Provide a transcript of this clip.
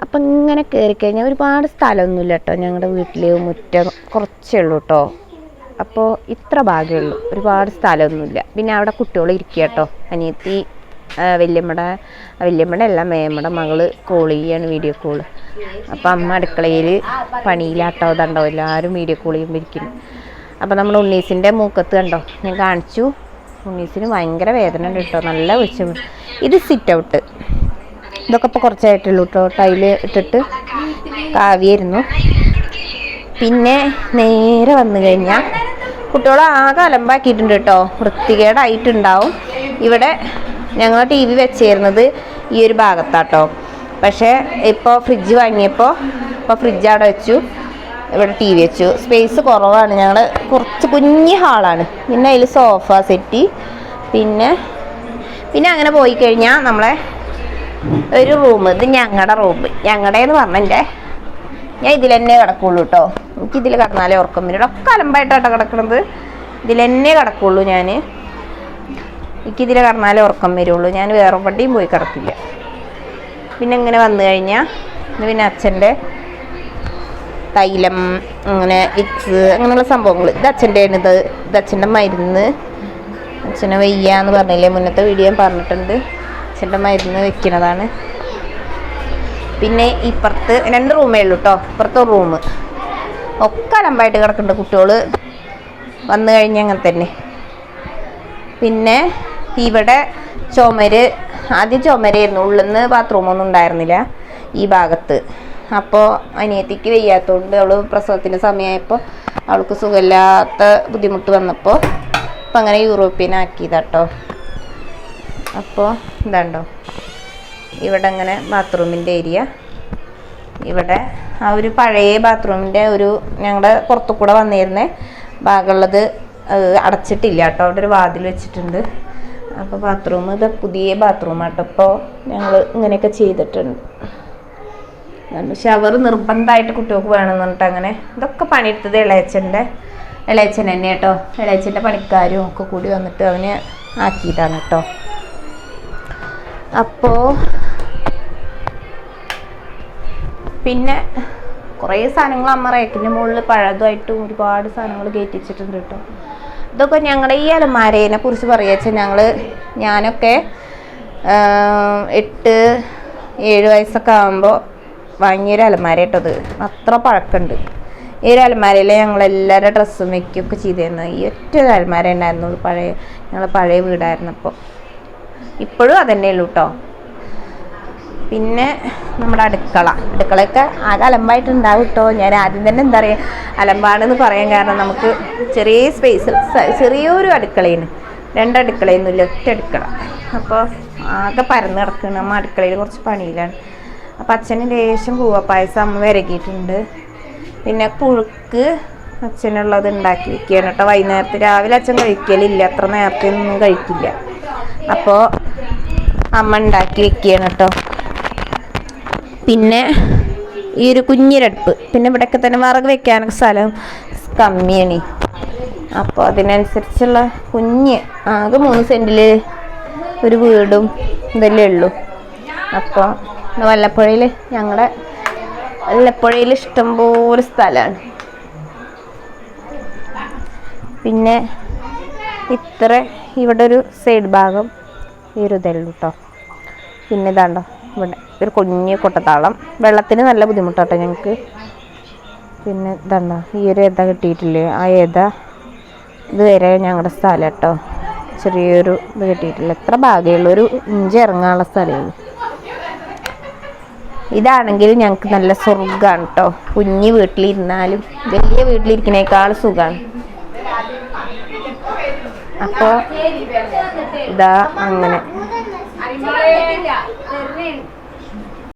അപ്പം ഇങ്ങനെ കയറി കഴിഞ്ഞാൽ ഒരുപാട് സ്ഥലമൊന്നുമില്ല കേട്ടോ. ഞങ്ങളുടെ വീട്ടിൽ മുറ്റം കുറച്ചേ ഉള്ളൂ കേട്ടോ. അപ്പോൾ ഇത്ര ഭാഗമേ ഉള്ളൂ, ഒരുപാട് സ്ഥലമൊന്നുമില്ല. പിന്നെ അവിടെ കുട്ടികൾ ഇരിക്കുക കേട്ടോ. അനിയത്തി വല്യമ്മയുടെ അല്ല മേമ്മയുടെ മകള് കോൾ ചെയ്യാണ്, വീഡിയോ കോള്. അപ്പം അമ്മ അടുക്കളയിൽ പണിയിലാട്ടോ. ഇതുണ്ടോ എല്ലാവരും വീഡിയോ കോൾ ചെയ്യുമ്പോൾ ഇരിക്കുന്നു. അപ്പം നമ്മൾ ഉണ്ണീസിൻ്റെ മൂക്കത്ത് കണ്ടോ, ഞാൻ കാണിച്ചു. ഉണ്ണീസിന് ഭയങ്കര വേദന ഉണ്ട് കേട്ടോ, നല്ല വെച്ചു. ഇത് സിറ്റ് ഔട്ട്, ഇതൊക്കെ ഇപ്പോൾ കുറച്ചായിട്ടുള്ളൂ കേട്ടോ. ടൈല് ഇട്ടിട്ട് കാവ്യായിരുന്നു. പിന്നെ നേരെ വന്നു കഴിഞ്ഞാൽ കുട്ടികളെ ആകെ അലമ്പാക്കിയിട്ടുണ്ട് കേട്ടോ, വൃത്തികേടായിട്ടുണ്ടാവും. ഇവിടെ ഞങ്ങൾ ടി വി വെച്ചിരുന്നത് ഈ ഒരു ഭാഗത്താട്ടോ. പക്ഷേ ഇപ്പോൾ ഫ്രിഡ്ജ് വാങ്ങിയപ്പോൾ ഫ്രിഡ്ജ് അവിടെ വെച്ചു, ഇവിടെ ടി വി വെച്ചു. സ്പേസ് കുറവാണ്, ഞങ്ങൾ കുറച്ച് കുഞ്ഞ് ഹാളാണ്. പിന്നെ അതിൽ സോഫ സെറ്റ്, പിന്നെ അങ്ങനെ പോയി കഴിഞ്ഞാൽ നമ്മളെ ഒരു റൂം. ഇത് ഞങ്ങളുടെ റൂം, ഞങ്ങളുടേന്ന് പറഞ്ഞെൻ്റെ ഞാൻ ഇതിൽ തന്നെ കിടക്കുള്ളൂ കേട്ടോ. എനിക്കിതിൽ കിടന്നാലേ ഉറക്കം വരും. ഒക്കെ അലമ്പായിട്ടാട്ടോ കിടക്കണത്, ഇതിൽ തന്നെ കിടക്കുള്ളൂ ഞാൻ. എനിക്കിതിൽ കിടന്നാലേ ഉറക്കം വരുള്ളൂ, ഞാൻ വേറെ എവിടെയും പോയി കിടക്കില്ല. പിന്നെ ഇങ്ങനെ വന്നു കഴിഞ്ഞാൽ ഇത് പിന്നെ അച്ഛൻ്റെ തൈലം, അങ്ങനെ വിക്സ്, അങ്ങനെയുള്ള സംഭവങ്ങൾ. ഇത് അച്ഛൻ്റെ ആണ്. ഇത് അച്ഛൻ്റെ മരുന്ന്. അച്ഛനെ വയ്യാന്ന് പറഞ്ഞില്ലേ, മുന്നത്തെ വീഡിയോ പറഞ്ഞിട്ടുണ്ട്. അച്ഛൻ്റെ മരുന്ന് വെക്കുന്നതാണ്. പിന്നെ ഇപ്പുറത്ത് 2 റൂമേ ഉള്ളൂ കേട്ടോ. ഇപ്പുറത്തെ റൂം ഒക്കെ അലമ്പായിട്ട് കിടക്കുന്നുണ്ട്. കുട്ടികൾ വന്നു കഴിഞ്ഞാൽ അങ്ങനെ തന്നെ. പിന്നെ ഇവിടെ ആദ്യം ചുമരായിരുന്നു, ഉള്ളിൽ നിന്ന് ബാത്റൂമൊന്നും ഉണ്ടായിരുന്നില്ല ഈ ഭാഗത്ത്. അപ്പോൾ അനിയത്തിക്ക് വയ്യാത്തതുകൊണ്ട് അവൾ പ്രസവത്തിൻ്റെ സമയമായപ്പോൾ അവൾക്ക് സുഖമില്ലാത്ത ബുദ്ധിമുട്ട് വന്നപ്പോൾ അപ്പം അങ്ങനെ യൂറോപ്യനാക്കിയതാട്ടോ. അപ്പോൾ ഇതാണ്ടോ, ഇവിടെ അങ്ങനെ ബാത്റൂമിൻ്റെ ഏരിയ. ഇവിടെ ആ ഒരു പഴയ ബാത്റൂമിൻ്റെ ഞങ്ങളുടെ പുറത്തു കൂടെ വന്നിരുന്ന ഭാഗമുള്ളത് അടച്ചിട്ടില്ല കേട്ടോ. അവിടെ ഒരു വാതിൽ വെച്ചിട്ടുണ്ട്. അപ്പോൾ ബാത്റൂം ഇത് പുതിയ ബാത്റൂമാട്ടോ. ഇപ്പോൾ ഞങ്ങൾ ഇങ്ങനെയൊക്കെ ചെയ്തിട്ടുണ്ട്. ഷവർ നിർബന്ധമായിട്ട് കുട്ടികൾക്ക് വേണമെന്ന് പറഞ്ഞിട്ട് അങ്ങനെ ഇതൊക്കെ പണിയെടുത്തത് ഇളയച്ചൻ തന്നെ കേട്ടോ. ഇളയച്ചൻ്റെ പണിക്കാരും ഒക്കെ കൂടി വന്നിട്ട് അവന് ആക്കിയതാണ് കേട്ടോ. അപ്പോൾ പിന്നെ കുറേ സാധനങ്ങൾ അമ്മ റേക്കിൻ്റെ മുകളിൽ പഴയതുമായിട്ടും ഒരുപാട് സാധനങ്ങൾ കയറ്റിച്ചിട്ടുണ്ട് കേട്ടോ. ഇതൊക്കെ ഞങ്ങളുടെ ഈ അലമാരേനെ കുറിച്ച് പറയുക, ഞാനൊക്കെ 8-7 വയസ്സൊക്കെ ആകുമ്പോൾ വാങ്ങിയൊരു അലമാര കേട്ടത്. അത്ര പഴക്കമുണ്ട്. ഈ ഒരു അലമാരയിൽ ഞങ്ങളെല്ലാവരുടെ ഡ്രസ്സും വയ്ക്കുകയൊക്കെ ചെയ്തിരുന്നത്. ഈ ഒറ്റ അലമാര ഉണ്ടായിരുന്നുള്ളൂ ഞങ്ങൾ പഴയ വീടായിരുന്നപ്പോൾ. ഇപ്പോഴും അതന്നെ ഉള്ളൂ കേട്ടോ. പിന്നെ നമ്മുടെ അടുക്കളയൊക്കെ ആകെ അലമ്പായിട്ടുണ്ടാവും കേട്ടോ. ഞാൻ ആദ്യം തന്നെ എന്താ പറയുക, അലമ്പാണെന്ന് പറയാൻ കാരണം നമുക്ക് ചെറിയ സ്പേസ്, ചെറിയൊരു അടുക്കളയാണ്. 2 അടുക്കളയൊന്നുമില്ല, ഒറ്റ അടുക്കള. അപ്പോൾ ആകെ പരന്ന് കിടക്കണം. നമ്മൾ അടുക്കളയിൽ കുറച്ച് പണിയിലാണ്. അപ്പം അച്ഛന് ലേശം കൂവപ്പായസം അമ്മ വിരകിയിട്ടുണ്ട്. പിന്നെ പുഴുക്ക് അച്ഛനുള്ളത് ഉണ്ടാക്കി വെക്കുകയാണ് കേട്ടോ. വൈകുന്നേരത്ത് രാവിലെ അച്ഛൻ കഴിക്കലില്ല, അത്ര നേരത്തെ ഒന്നും കഴിക്കില്ല. അപ്പോൾ അമ്മ ഉണ്ടാക്കി വെക്കുകയാണ് കേട്ടോ. പിന്നെ ഈ ഒരു കുഞ്ഞിരടുപ്പ്, പിന്നെ ഇവിടെയൊക്കെ തന്നെ വിറക് വെക്കാനൊക്കെ സ്ഥലം കമ്മിയാണ്. അപ്പോൾ അതിനനുസരിച്ചുള്ള ആകെ 3 സെൻറ്റിൽ ഒരു വീടും ഇതല്ലേ ഉള്ളൂ. അപ്പോൾ വല്ലപ്പുഴയിൽ ഇഷ്ടംപോലെ സ്ഥലമാണ്. പിന്നെ ഇവിടെ ഒരു സൈഡ് ഭാഗം ഈ ഒരു ഇതല്ലോ കേട്ടോ. പിന്നെ ഇതാണ്ടോ ഇവിടെ ഒരു കുഞ്ഞ് കൊട്ടത്താളം. വെള്ളത്തിന് നല്ല ബുദ്ധിമുട്ടാട്ടോ ഞങ്ങൾക്ക്. പിന്നെ ഇതാണ്ടോ ഈ ഒരു ഏത കിട്ടിയിട്ടില്ലേ, ആ ഇതുവരെ ഞങ്ങളുടെ സ്ഥലം കേട്ടോ. ചെറിയൊരു ഇത് കിട്ടിയിട്ടില്ല, എത്ര ഭാഗമുള്ളൂ, ഒരു ഇഞ്ച് ഇറങ്ങാനുള്ള സ്ഥലമുള്ളൂ. ഇതാണെങ്കിൽ ഞങ്ങൾക്ക് നല്ല സ്വർഗ്ഗമാണ് കേട്ടോ. കുഞ്ഞ് വീട്ടിലിരുന്നാലും വലിയ വീട്ടിലിരിക്കുന്നേക്കാൾ സുഖമാണ്. അപ്പോൾ ഇതാ അങ്ങനെ